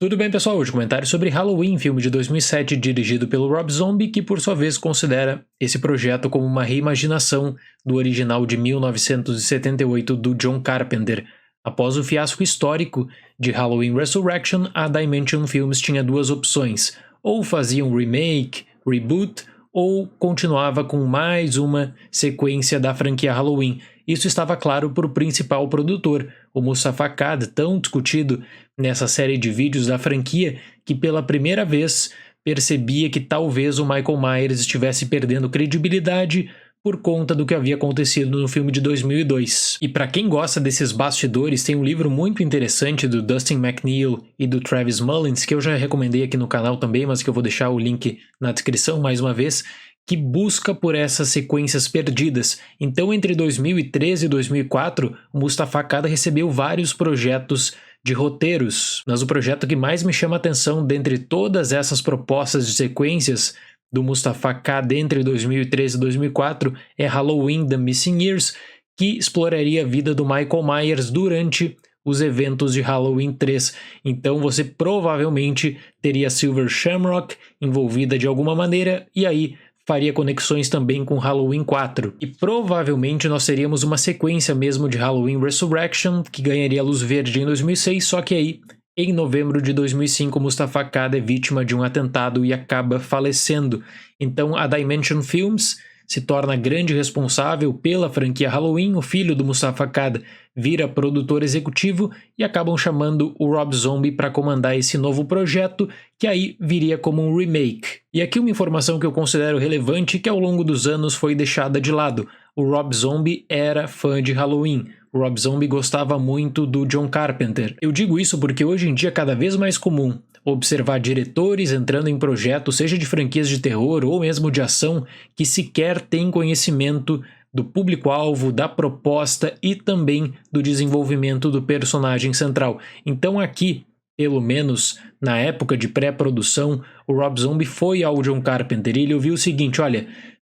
Tudo bem, pessoal? Hoje comentário sobre Halloween, filme de 2007 dirigido pelo Rob Zombie, que por sua vez considera esse projeto como uma reimaginação do original de 1978 do John Carpenter. Após o fiasco histórico de Halloween Resurrection, a Dimension Films tinha duas opções: ou fazia um remake, reboot, ou continuava com mais uma sequência da franquia Halloween. Isso estava claro para o principal produtor, o Moustapha Akkad, tão discutido nessa série de vídeos da franquia, que pela primeira vez percebia que talvez o Michael Myers estivesse perdendo credibilidade por conta do que havia acontecido no filme de 2002. E para quem gosta desses bastidores, tem um livro muito interessante do Dustin McNeil e do Travis Mullins, que eu já recomendei aqui no canal também, mas que eu vou deixar o link na descrição mais uma vez, que busca por essas sequências perdidas. Então, entre 2013 e 2004, o Moustapha Akkad recebeu vários projetos de roteiros, mas o projeto que mais me chama a atenção dentre todas essas propostas de sequências do Moustapha Akkad entre 2013 e 2004 é Halloween The Missing Years, que exploraria a vida do Michael Myers durante os eventos de Halloween 3. Então você provavelmente teria Silver Shamrock envolvida de alguma maneira, e aí faria conexões também com Halloween 4. E provavelmente nós teríamos uma sequência mesmo de Halloween Resurrection, que ganharia luz verde em 2006, só que aí, em novembro de 2005, Moustapha Akkad é vítima de um atentado e acaba falecendo. Então a Dimension Films se torna grande responsável pela franquia Halloween. O filho do Moustapha Akkad vira produtor executivo e acabam chamando o Rob Zombie para comandar esse novo projeto, que aí viria como um remake. E aqui uma informação que eu considero relevante, que ao longo dos anos foi deixada de lado. O Rob Zombie era fã de Halloween. O Rob Zombie gostava muito do John Carpenter. Eu digo isso porque hoje em dia é cada vez mais comum observar diretores entrando em projetos, seja de franquias de terror ou mesmo de ação, que sequer têm conhecimento do público-alvo, da proposta e também do desenvolvimento do personagem central. Então aqui, pelo menos na época de pré-produção, o Rob Zombie foi ao John Carpenter e ele ouviu o seguinte: olha,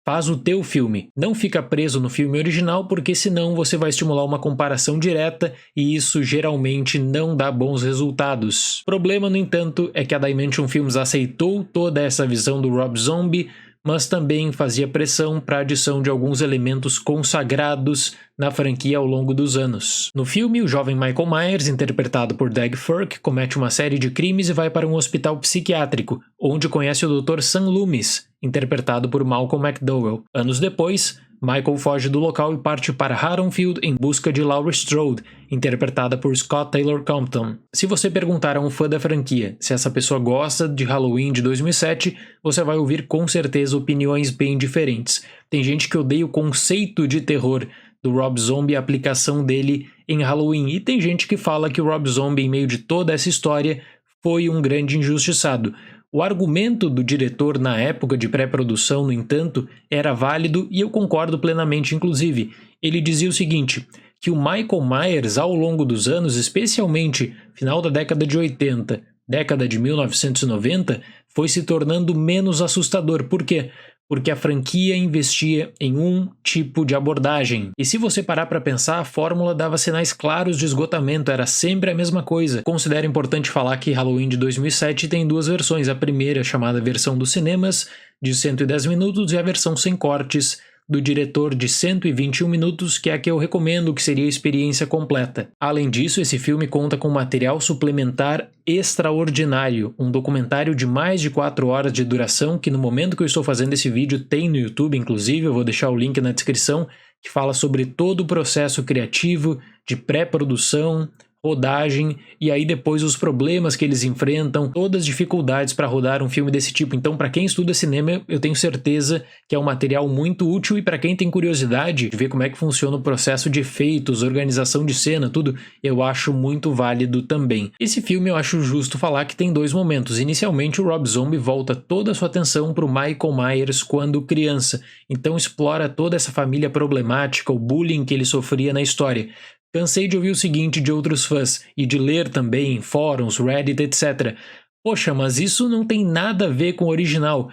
faz o teu filme, não fica preso no filme original, porque senão você vai estimular uma comparação direta e isso geralmente não dá bons resultados. O problema, no entanto, é que a Dimension Films aceitou toda essa visão do Rob Zombie, mas também fazia pressão para a adição de alguns elementos consagrados na franquia ao longo dos anos. No filme, o jovem Michael Myers, interpretado por Doug Furk, comete uma série de crimes e vai para um hospital psiquiátrico, onde conhece o Dr. Sam Loomis, interpretado por Malcolm McDowell. Anos depois, Michael foge do local e parte para Haddonfield em busca de Laurie Strode, interpretada por Scott Taylor Compton. Se você perguntar a um fã da franquia se essa pessoa gosta de Halloween de 2007, você vai ouvir com certeza opiniões bem diferentes. Tem gente que odeia o conceito de terror do Rob Zombie e a aplicação dele em Halloween, e tem gente que fala que o Rob Zombie, em meio de toda essa história, foi um grande injustiçado. O argumento do diretor na época de pré-produção, no entanto, era válido e eu concordo plenamente. Inclusive, ele dizia o seguinte, que o Michael Myers, ao longo dos anos, especialmente final da década de 80, década de 1990, foi se tornando menos assustador. Por quê? Porque a franquia investia em um tipo de abordagem. E se você parar para pensar, a fórmula dava sinais claros de esgotamento, era sempre a mesma coisa. Considero importante falar que Halloween de 2007 tem duas versões. A primeira, chamada versão dos cinemas, de 110 minutos, e a versão sem cortes, do diretor, de 121 minutos, que é a que eu recomendo, que seria a experiência completa. Além disso, esse filme conta com material suplementar extraordinário, um documentário de mais de 4 horas de duração, que no momento que eu estou fazendo esse vídeo tem no YouTube, inclusive, eu vou deixar o link na descrição, que fala sobre todo o processo criativo, de pré-produção, rodagem, e aí depois os problemas que eles enfrentam, todas as dificuldades para rodar um filme desse tipo. Então, para quem estuda cinema, eu tenho certeza que é um material muito útil, e para quem tem curiosidade de ver como é que funciona o processo de efeitos, organização de cena, tudo, eu acho muito válido também. Esse filme eu acho justo falar que tem dois momentos. Inicialmente, o Rob Zombie volta toda a sua atenção para o Michael Myers quando criança, então explora toda essa família problemática, o bullying que ele sofria na história. Cansei de ouvir o seguinte de outros fãs, e de ler também em fóruns, Reddit, etc. Poxa, mas isso não tem nada a ver com o original.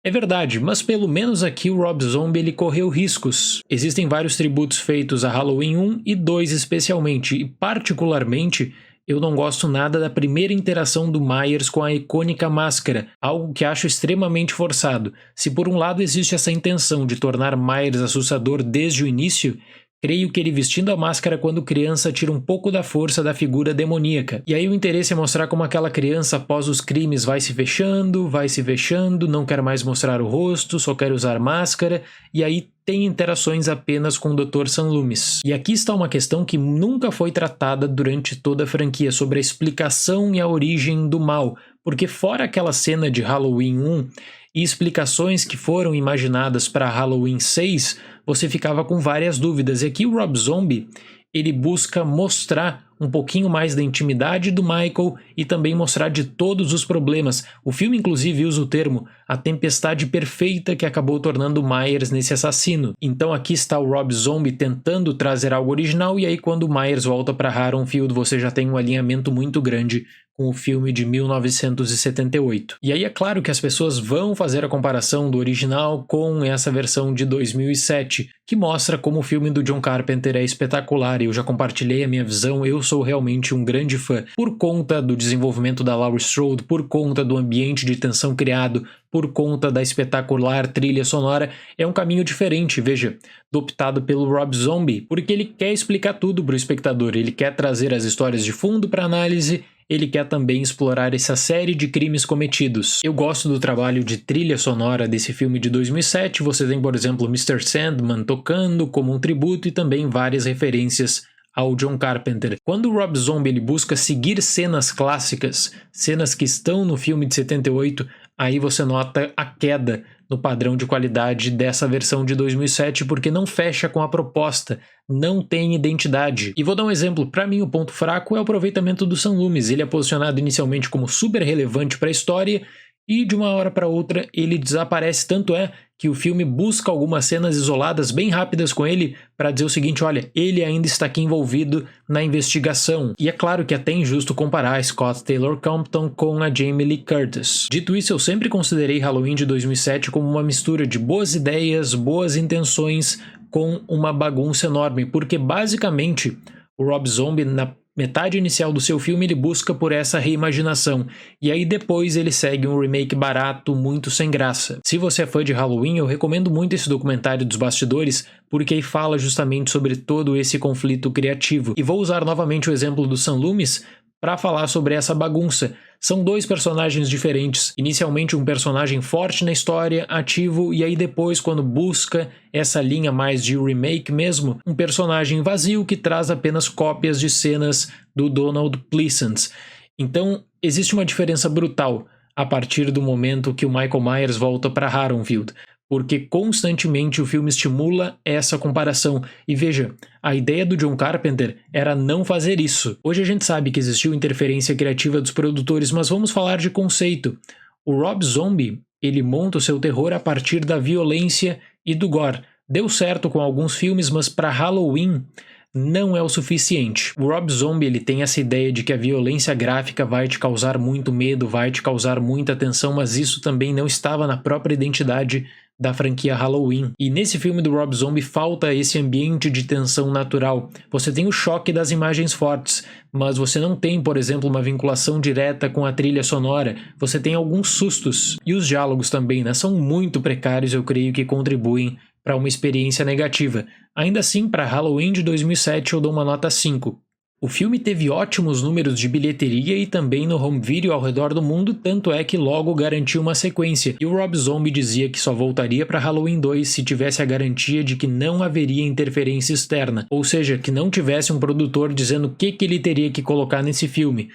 É verdade, mas pelo menos aqui o Rob Zombie ele correu riscos. Existem vários tributos feitos a Halloween 1 e 2 especialmente, e particularmente eu não gosto nada da primeira interação do Myers com a icônica máscara, algo que acho extremamente forçado. Se por um lado existe essa intenção de tornar Myers assustador desde o início, creio que ele vestindo a máscara quando criança tira um pouco da força da figura demoníaca. E aí o interesse é mostrar como aquela criança após os crimes vai se fechando, não quer mais mostrar o rosto, só quer usar máscara, e aí tem interações apenas com o Dr. Sam Loomis. E aqui está uma questão que nunca foi tratada durante toda a franquia, sobre a explicação e a origem do mal, porque fora aquela cena de Halloween 1 e explicações que foram imaginadas para Halloween 6, você ficava com várias dúvidas. E aqui o Rob Zombie, ele busca mostrar um pouquinho mais da intimidade do Michael e também mostrar de todos os problemas. O filme inclusive usa o termo a tempestade perfeita que acabou tornando Myers nesse assassino. Então aqui está o Rob Zombie tentando trazer algo original, e aí quando o Myers volta para Haddonfield você já tem um alinhamento muito grande com o filme de 1978. E aí é claro que as pessoas vão fazer a comparação do original com essa versão de 2007, que mostra como o filme do John Carpenter é espetacular. Eu já compartilhei a minha visão, eu sou realmente um grande fã, por conta do desenvolvimento da Laurie Strode, por conta do ambiente de tensão criado, por conta da espetacular trilha sonora. É um caminho diferente, veja, do optado pelo Rob Zombie, porque ele quer explicar tudo para o espectador, ele quer trazer as histórias de fundo para análise, ele quer também explorar essa série de crimes cometidos. Eu gosto do trabalho de trilha sonora desse filme de 2007, você tem, por exemplo, Mr. Sandman tocando como um tributo e também várias referências ao John Carpenter. Quando o Rob Zombie ele busca seguir cenas clássicas, cenas que estão no filme de 78, aí você nota a queda no padrão de qualidade dessa versão de 2007, porque não fecha com a proposta, não tem identidade. E vou dar um exemplo, para mim o ponto fraco é o aproveitamento do Sam Loomis. Ele é posicionado inicialmente como super relevante para a história e de uma hora para outra ele desaparece, tanto é que o filme busca algumas cenas isoladas bem rápidas com ele para dizer o seguinte: olha, ele ainda está aqui envolvido na investigação. E é claro que é até injusto comparar Scott Taylor Compton com a Jamie Lee Curtis. Dito isso, eu sempre considerei Halloween de 2007 como uma mistura de boas ideias, boas intenções com uma bagunça enorme, porque basicamente o Rob Zombie na metade inicial do seu filme ele busca por essa reimaginação, e aí depois ele segue um remake barato, muito sem graça. Se você é fã de Halloween, eu recomendo muito esse documentário dos bastidores, porque aí fala justamente sobre todo esse conflito criativo. E vou usar novamente o exemplo do Sam Loomis para falar sobre essa bagunça. São dois personagens diferentes. Inicialmente um personagem forte na história, ativo, e aí depois, quando busca essa linha mais de remake mesmo, um personagem vazio que traz apenas cópias de cenas do Donald Pleasence. Então existe uma diferença brutal a partir do momento que o Michael Myers volta para Haddonfield, porque constantemente o filme estimula essa comparação. E veja, a ideia do John Carpenter era não fazer isso. Hoje a gente sabe que existiu interferência criativa dos produtores, mas vamos falar de conceito. O Rob Zombie, ele monta o seu terror a partir da violência e do gore. Deu certo com alguns filmes, mas para Halloween não é o suficiente. O Rob Zombie ele tem essa ideia de que a violência gráfica vai te causar muito medo, vai te causar muita tensão, mas isso também não estava na própria identidade da franquia Halloween. E nesse filme do Rob Zombie falta esse ambiente de tensão natural. Você tem o choque das imagens fortes, mas você não tem, por exemplo, uma vinculação direta com a trilha sonora. Você tem alguns sustos. E os diálogos também, né, são muito precários, eu creio que contribuem para uma experiência negativa. Ainda assim, para Halloween de 2007 eu dou uma nota 5. O filme teve ótimos números de bilheteria e também no home video ao redor do mundo, tanto é que logo garantiu uma sequência. E o Rob Zombie dizia que só voltaria para Halloween 2 se tivesse a garantia de que não haveria interferência externa, ou seja, que não tivesse um produtor dizendo o que ele teria que colocar nesse filme.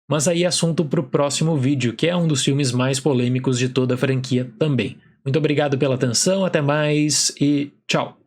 Mas aí é assunto para o próximo vídeo, que é um dos filmes mais polêmicos de toda a franquia também. Muito obrigado pela atenção, até mais e tchau!